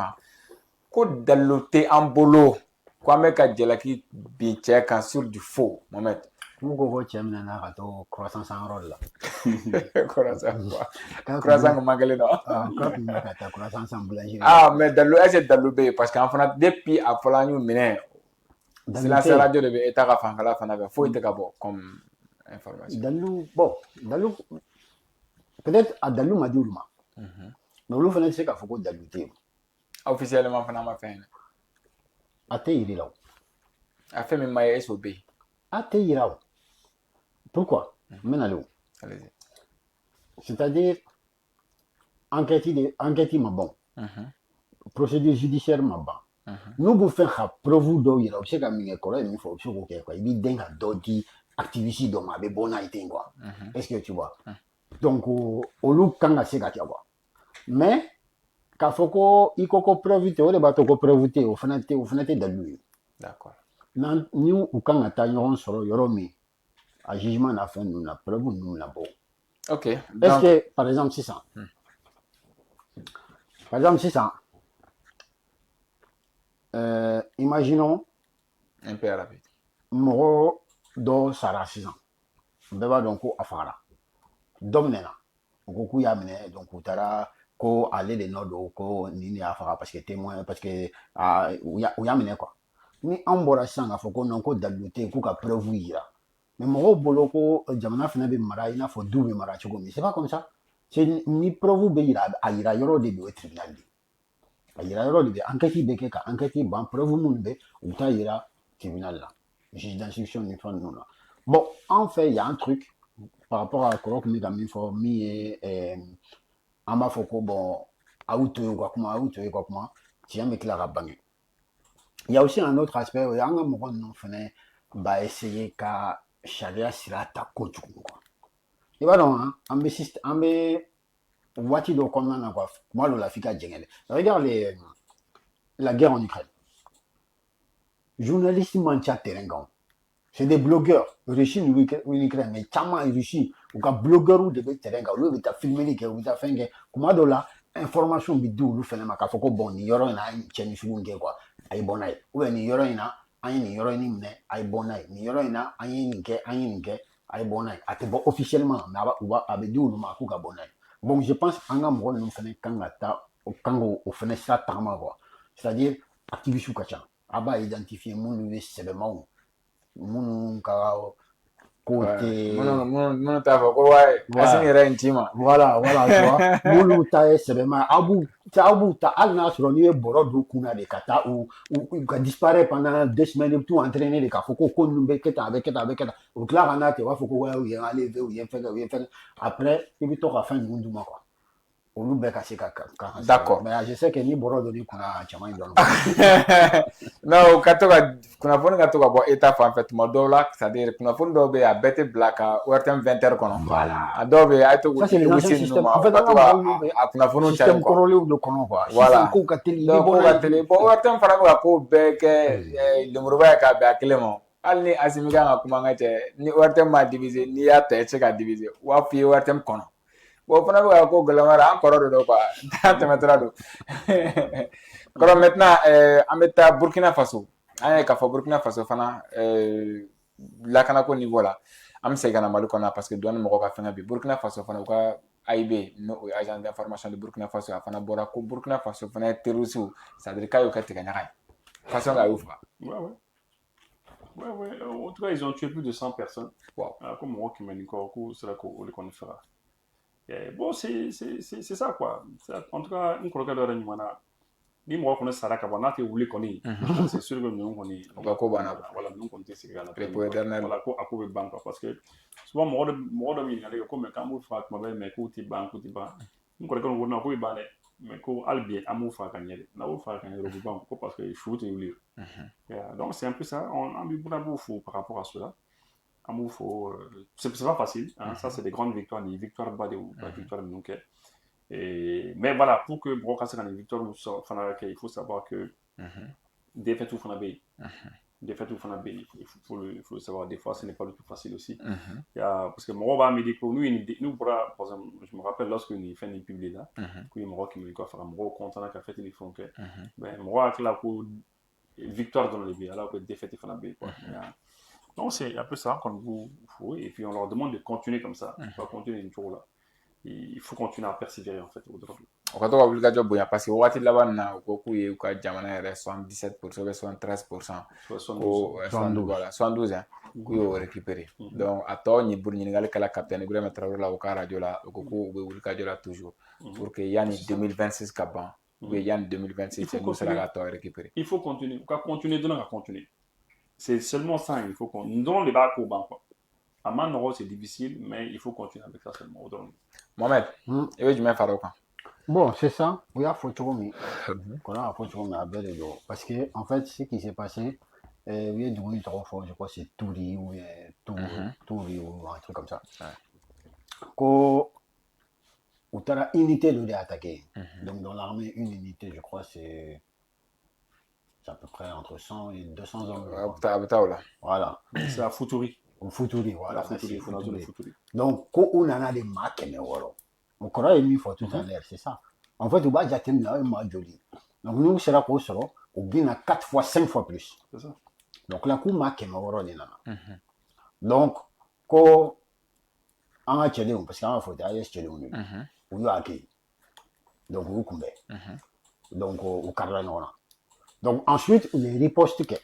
ko daloté en bolo quoi mais ka jelaki bi check sur du faux Mohamed Mugo ko chemna na kato croissant sans rôle là. Croissant comme angale non. Quand tu m'as croissant sans boulangerie. Mais dans le est dans le parce qu'en fait depuis à Polanyu mine c'est la radio de état ka fangala fana faut être bon comme information. Dalu peut-être à Dalu m'a dit Oulma. Mais Oulou fana c'est qu'il faut Dalu té. Officiellement fana ma fait. Ate iri là. A fait même ma SOB. Ate ira. Pourquoi? Allez-y. C'est-à-dire, enquête ma bon. Procédure judiciaire ma bon. Nous vous faisons la preuve d'où il a aussi comme une école, il faut quoi. Il dit que d'autres activistes dont ma bonne été quoi. Est-ce que tu vois? Donc au lieu quand on sait quoi. Mais quand faut il faut preuve au débat ko preuve au fenêtre de lui. D'accord. Nous ou quand on attend sur yoromi. À jugement la fin nous la preuve nous la bon. OK. Est-ce que par exemple 600 par exemple 600 imaginons un peu rapide. Moro do sara 600 beba donc afara domnena ko ya mene donc utara ko aller les nodo ko nini afara parce que témoin parce que ou ya mene quoi ni ambora sanga foko non ko daluté ko ka preuve ira mais mon boloko jamana fana be mara ina fo du be mara chogo c'est pas comme ça c'est ni preuve be ira ayira yoro de be tribunal di ayira yoro de enquête be ka enquête ban preuve mun be uta ira tribunal là juge d'instruction ni fan non là bon en fait il y a un truc par rapport à Korok mi gami for mi et ama foko bon auto quoi comment tiens mais clara bangé il y a aussi un autre aspect il y a un moment non fana ba essayer ka charia sira ta kojugu quoi il va donc ambe wati do konna na quoi moi la fika jengele regarde la guerre en Ukraine journalistes mancha terrain c'est des blogueurs Russie ou Ukraine mais chama Russie ou ka blogueur ou de terrain ga lu ta filmer que ou ta fenge comment do la information bi du lu fena maka foko bon ni yoro na cheni shugunge quoi ay bonay ou ni yoro ina ani ni yoro ni mne ay bonay ni yoro ina ani ni ke ay bonay ate bon officiellement na ba uba abedi ou ma ku ka bonay bon je pense anga mo no fene kanga ta o kango o fene sa tama quoi c'est-à-dire activiste kacha aba identifier mon lui sebement mon ka côté mon ta fa ko ouais asini rentima voilà tu vois mon ta sebement abu ta alna sur ni boro do kuna de kata ou ka disparaît pendant 2 semaines tout entraîner de ka foko ko numbe keta avec au clair ana te wa foko wa ou ya aller ou ya faire après il to ka fin du monde quoi on be ka se ka d'accord mais je sais que ni boro do ni kuna chama indon non katoka kunnafoni ka to ka bɔ eta fan fɛ tuma dɔw la c'est-à-dire kunnafoni dɔw bɛ yen a bɛɛ tɛ bila ka ORTM 20h kɔnɔ Voilà. a dɔw bɛ yen a ye to Ça, c'est les anciens systèmes. En fait, ka to a kunnafoniw cari système kɔrɔlenw de kɔnɔ quoi. Voilà. Kow ka teli. donc kow ka teli bon ORTM fana bɛ ka ko bɛɛ kɛ lemuruba ye k'a bɛn a kelen ma hali ni Asimi kan ka kuma an ka cɛ ni ORTM ma diviser n'i y'a ta i tɛ se ka diviser u b'a f'i ye ORTM kɔnɔ bon o fana bɛ ka ko gɛlɛma an kɔrɔ de don quoi an tɛmɛtɔla don kɔrɔ maintenant an bɛ taa Burkina Faso an ye k'a fɔ Burkina Faso fana lakanako niveau la an bɛ segin ka na Mali kɔnɔ parce que douane mɔgɔw ka fɛngɛ bi Burkina Faso fana u ka AIB n'o o ye agence d'information de Burkina Faso a fana bɔra ko Burkina Faso fana ye terroriste c'est-à-dire k'a y'o kɛ tigɛɲaga ye façon k'a y'o faga. Ouais. En tout cas, ils ont tué plus de 100 personnes. Wow. Comme moi qui m'a dit c'est là qu'on le fera. Bon, c'est ça quoi. En tout cas, une collègue de Renimana, ni moi connais ça là quand on a été voulu connaître. C'est sûr que nous connais. Voilà, nous connaissons ces gars-là. Voilà, à quoi banque parce que souvent moi de m'y aller comme quand vous faites ma belle mais côté banque. Une collègue on a quoi banque mais ko albi amu fa kanyere na wo fa kanyere au banque parce que shoot et lire. Donc c'est un peu ça, on a mis beaucoup fou par rapport à cela. C'est pas facile, hein? Ça c'est des grandes victoires, des victoires bas des victoires de mais voilà, pour que Brocasse ait une victoire, il faut savoir que défaite ou Fanabé, il faut le savoir, des fois ce n'est pas du tout facile aussi. Parce que moi, par exemple, je me rappelle lorsque nous fait une publié là, que moi qui me dit quoi faire, moi content qu'a fait les fonds que, ben moi là pour victoire dans le bien alors que défaite Fanabé quoi. Donc c'est un peu ça qu'on vous faut et puis on leur demande de continuer comme ça, pas continuer une tour là. Il faut continuer à persévérer en fait aujourd'hui. O ka to ka wuli ka jɔ bonya parce que waati laban na u ko k'u ye u ka jamana yɛrɛ 77% ou 73% ko 72 hein k'u y'o récupérer donc a tɔ ɲininkali kɛla capitaine Ibrahima Traoré la u ka radio la u ko k'u bɛ wuli ka jɔ la toujours pour que yanni 2026 ka ban ou bien yanni 2026 n'u sera ka tɔ récupérer. Il faut continuer, u ka continuer dɔrɔn ka continuer. C'est seulement ça, il faut qu'on nous donne les bas au banc quoi. À Manoro c'est difficile mais il faut continuer avec ça seulement. Mohamed, i bɛ jumɛn fara o kan? Bon, c'est ça. Oui, il faut trouver. Parce que, en fait, ce qui s'est passé, oui, du coup, trois fois, je crois que c'est Touri ou Touri ou un truc comme ça. Quand on a une unité de attaquer. Donc, dans l'armée, une unité, je crois, c'est à peu près entre 100 et 200 hommes. Voilà. C'est à Futuri. Futuri, voilà. Futuri. Donc, quand on en a des marques, on croit qu'il faut tout à l'heure, c'est ça. En fait, on va déjà terminer un mois joli. Donc, nous, c'est là qu'on sera, on gagne à 4 fois, 5 fois plus. C'est ça. Donc, là, on marque, donc, quand on a tiré, parce qu'on a fait aller tiré, on a acquis. Donc, on combait. Donc, on carre donc, ensuite, les ripostes que.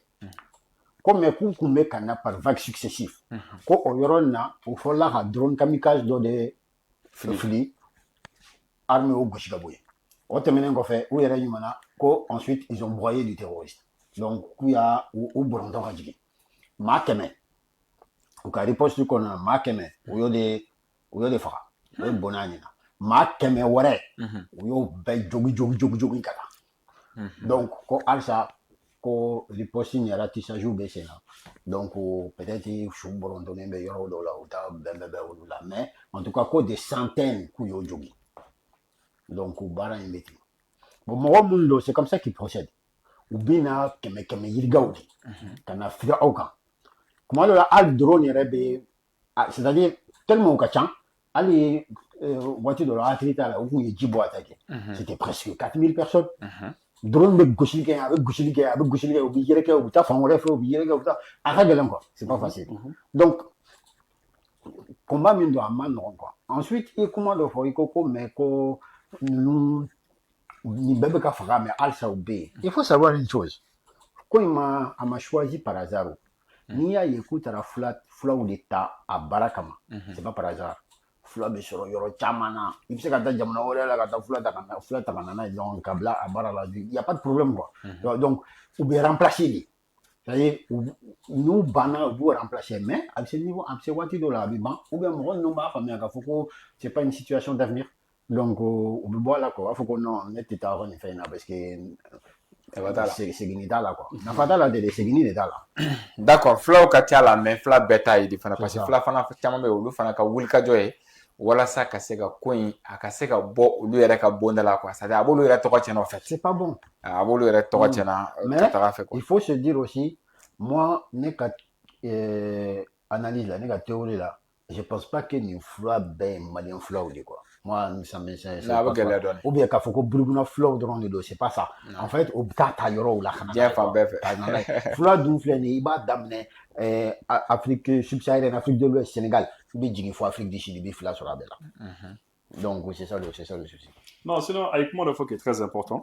Comme on met par vagues successives. Quand on y a, il faut là un drone kamikaze dans des flics armés au Gouchigaboué. On termine en fait, où il y a eu ensuite ils ont broyé du terroriste. Donc, il y a au Brandon Radjigi. Makeme. Au cas riposte qu'on a, Makeme, où il y a des phrases. Il y a des bonanina. Makeme, ouais. Où il y a jogi kata. Donc, quand Alsa, quand riposte n'y a pas tissage ou baissé là. Donc, peut-être il faut Brandonner meilleur ou là. Mais, en tout cas, quoi des centaines qui ont jogi. Donc, au bar est métier. Bon, moi, c'est comme ça qu'il procède. Ou bien, keme yirgaoudi. Quand a fait aucun. Comment le al drone est c'est-à-dire, tellement au cachan, allez, voiture de l'athlète là, où il y a Djibo attaqué. C'était presque 4000 personnes. Drone de Gouchilike, avec Gouchilike, ou Biyereke, ou ta femme, ou Biyereke, ou ta. Arrête encore, c'est pas facile. Donc, combat mine de Amman, quoi. Ensuite, il commande au Foikoko, mais qu'on. Il faut savoir une chose. Quand il m'a choisi par hasard, il y a écouté la fla ou l'état à Barakama. C'est pas par hasard. Fla de sur Yoro Chamana. Il sait qu'à Jamana, fla Tamanana, ils ont un câble à Barala. Il n'y a pas de problème, quoi. Donc, vous pouvez remplacer. C'est-à-dire, nous, Bana, vous remplacer. Mais, à ce niveau, à ce voiture de la Biban, ou bien, c'est pas une situation d'avenir. Donc, on peut voir là, quoi. Il faut qu'on ait été avant de faire parce que segini t'a la quoi nafa t'a la de segini de t'a la d'accord fulaw ka ca la mais fila bɛɛ t'a ye de fana parce que ça. fila fana caman bɛ yen olu fana ka wulikajɔ ye walasa ka se ka ko in a ka se ka bɔ olu yɛrɛ ka bonda la quoi c'est-à-dire a b'olu yɛrɛ tɔgɔ tiɲɛ en fait c'est pas bon a b'olu yɛrɛ tɔgɔ tiɲɛna ka taga fɛ quoi il faut se dire aussi moi ne ka analyse la ne ka théorie la je pense pas que nin fula bɛɛ ye malien fulaw de quoi moi ça me ou bien k'a fɔ ko burukina fulaw dɔrɔn de don c'est pas ça en fait o bɛ taa yɔrɔw la kana diɲɛ fan bɛɛ fɛ fula dun filɛ nin ye i b'a daminɛ Afrique subsaharienne Afrique de l'Ouest Sénégal i bɛ jigin fo Afrique du Sud i bɛ fila sɔrɔ a bɛɛ la donc c'est ça le souci. Non, sinon avec moi le fois qui est très important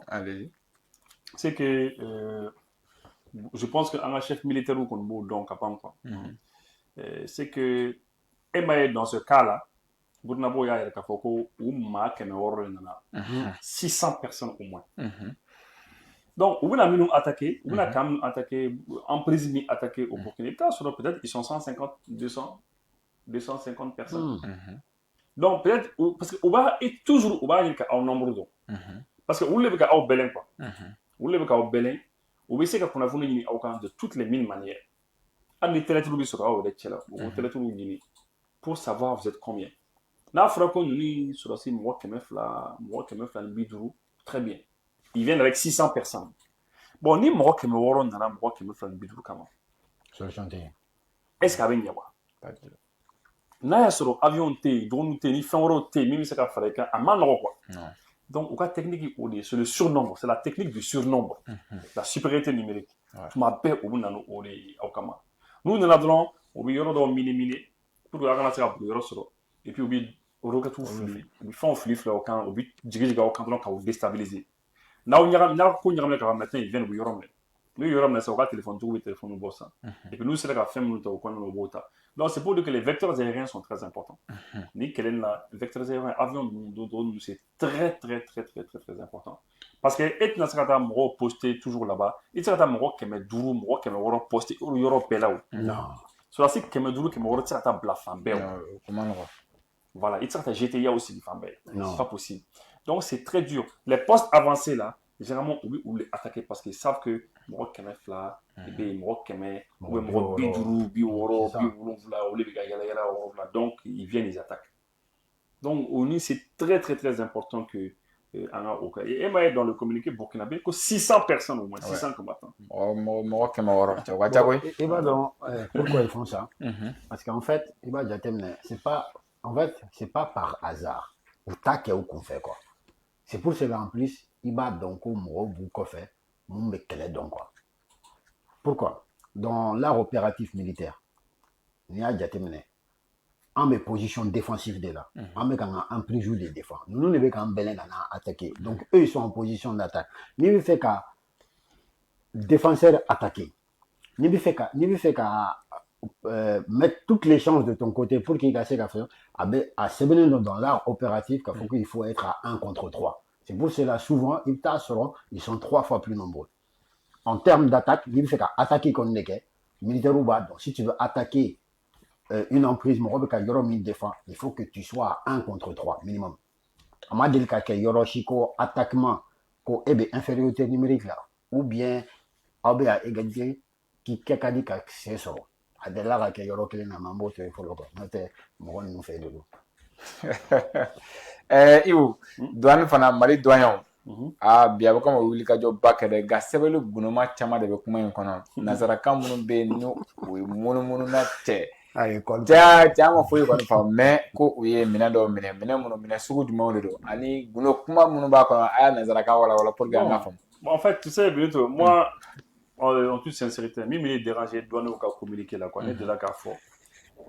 c'est que je pense que un chef militaire ou qu'on bouge donc à quoi c'est que Emma dans ce cas-là Burkina Faso y'a yɛrɛ k'a fɔ ko u maa 100 de nana 600 personnes au moins donc u bɛna minnu attaquer u bɛna kan minnu attaquer en prise min attaquer au Burkina i bɛ taa sɔrɔ peut-être ils sont 150 250 personnes donc peut-être parce que u b'a toujours u b'a ɲini ka aw nombre dɔn parce que olu de bɛ ka aw bɛlɛn quoi olu de bɛ ka aw bɛlɛn u bɛ se ka kunnafoni ɲini aw kan de toutes les mille manières hali ni tɛlɛturu bɛ sɔrɔ aw yɛrɛ cɛ la u b'o tɛlɛturu ɲini pour savoir vous êtes combien. N'a fɔra ko ninnu sɔrɔsi mɔgɔ 250 très bien ils viennent avec 600 personnes bon ni mɔgɔ 600 nana mɔgɔ 250 kama solution tɛ yen est ce que a bɛ ɲɛ wa n'a y'a sɔrɔ avion tɛ yen drone tɛ yen ni fɛn wɛrɛw tɛ yen min bɛ se ka fara i kan a ma nɔgɔ quoi donc u ka technique o de c'est le surnombre c'est la technique du surnombre la supériorité numérique tuma bɛɛ u bɛ na o de ye aw kama n'u nana dɔrɔn u bɛ yɔrɔ dɔw mini pour que a kana se ka yɔrɔ sɔrɔ et puis u bɛ roquette fili u bɛ fɛnw fili aw kan u bɛ jigin aw kan dɔrɔn k'aw déstabiliser n'aw ko ɲagamina ka ban maintenant ils viennent u bɛ yɔrɔ minɛ n'u ye yɔrɔ minɛ sisan u ka téléphone tigiw bɛ téléphone bɔ san et puis n'u sera ka fɛn minnu ta u kɔnɔna na u b'o ta donc c'est pour dire que les vecteurs aériens sont très importants ni kɛlɛ in na vecteurs aériens avion ninnu c'est très important parce que e tɛna se ka taa mɔgɔw poster toujours là-bas i tɛ se ka taa mɔgɔ 500 mɔgɔ 600 poster yɔrɔ bɛɛ la o sɔrɔsi 500 600 tɛ se ka taa bila fan bɛɛ o voilà, il y a GTA aussi, c'est pas possible. Donc c'est très dur. Les postes avancés là, généralement, on les attaquer parce qu'ils savent que moi qui m'ai là, donc ils viennent, ils attaquent. Donc au niveau c'est très important que et Emma est dans le communiqué burkinabé que 600 personnes au moins, 600 combattants. Et bah donc, pourquoi ils font ça? Parce qu'en fait, c'est pas par hasard. Ou taquet ou qu'on fait quoi. C'est pour cela en plus, il va donc au mot vous fait, mon bekele donc quoi. Pourquoi? Dans l'art opératif militaire, il y a déjà en mes positions défensives de là, en mes en plus jour de défense. Nous ne pouvons pas attaquer. Donc eux ils sont en position d'attaque. Ni il fait qu'à défenseur attaquer. Ni il fait qu'à mettre toutes les chances de ton côté pour qu'il casse la faire à se venir dans l'art opératif qu'il faut être à 1 contre 3. C'est pour cela souvent ils sont 3 fois plus nombreux. En termes d'attaque, il fait qu'à attaquer comme les militaires ou bas. Donc si tu veux attaquer une emprise, il faut que tu sois à 1 contre 3 minimum. On m'a dit que Yoroshiko attaquement infériorité numérique là ou bien à égalité qui dit que c'est ça. Adela ka yɔrɔ kelen na man b'o to yen fɔlɔ quoi n'o tɛ mɔgɔ ninnu fɛ de don. Ibu douane fana Mali douaniers bi a bɛ kama wulikajɔba kɛ dɛ nka sɛbɛnni gunuma caman de bɛ kuma in kɔnɔ nanzarakan minnu bɛ yen n'u ye munumunu na cɛ cɛ ma foyi kɔni faamu mais ko u ye minɛn dɔw minɛ minɛn sugu jumɛnw de don ani gundo kuma minnu b'a kɔnɔ a y'a nanzarakan walawala pour que an ka faamu. En fait tu sais Benito moi en toute sincérité, même les dérangés doivent nous communiquer là quoi, n'est déjà qu'à fort.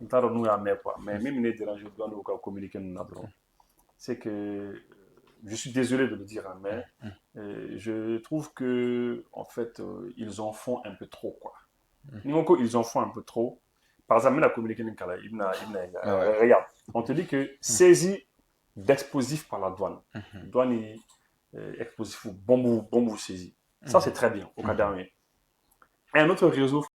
Nous t'avons nous à mettre quoi, mais même les dérangés doivent nous communiquer nous n'avons. C'est que je suis désolé de le dire, mais je trouve que en fait ils en font un peu trop quoi. Ils en font un peu trop. Par exemple, la communication regarde, on te dit que saisie d'explosifs par la douane, douane est explosif ou bombe saisie. Ça c'est très bien au cas d'un. Un autre réseau